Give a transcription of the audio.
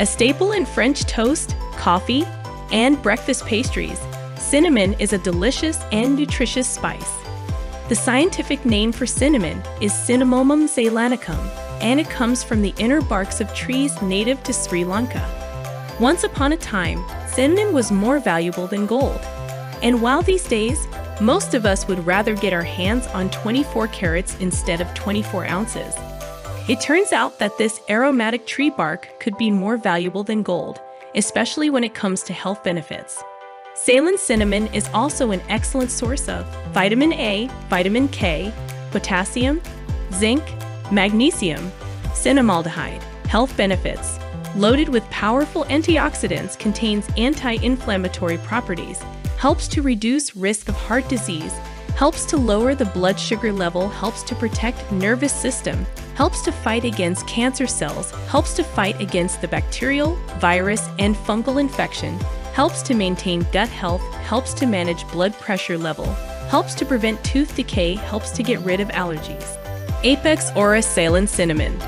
A staple in French toast, coffee, and breakfast pastries, cinnamon is a delicious and nutritious spice. The scientific name for cinnamon is Cinnamomum zeylanicum, and it comes from the inner barks of trees native to Sri Lanka. Once upon a time, cinnamon was more valuable than gold. And while these days, most of us would rather get our hands on 24 carats instead of 24 ounces, it turns out that this aromatic tree bark could be more valuable than gold, especially when it comes to health benefits. Ceylon cinnamon is also an excellent source of vitamin A, vitamin K, potassium, zinc, magnesium, Cinnamaldehyde. Health benefits. Loaded with powerful antioxidants, contains anti-inflammatory properties, helps to reduce risk of heart disease, helps to lower the blood sugar level, helps to protect nervous system, helps to fight against cancer cells, helps to fight against the bacterial, virus, and fungal infection, helps to maintain gut health, helps to manage blood pressure level, helps to prevent tooth decay, helps to get rid of allergies. Apex Aura Ceylon Cinnamon.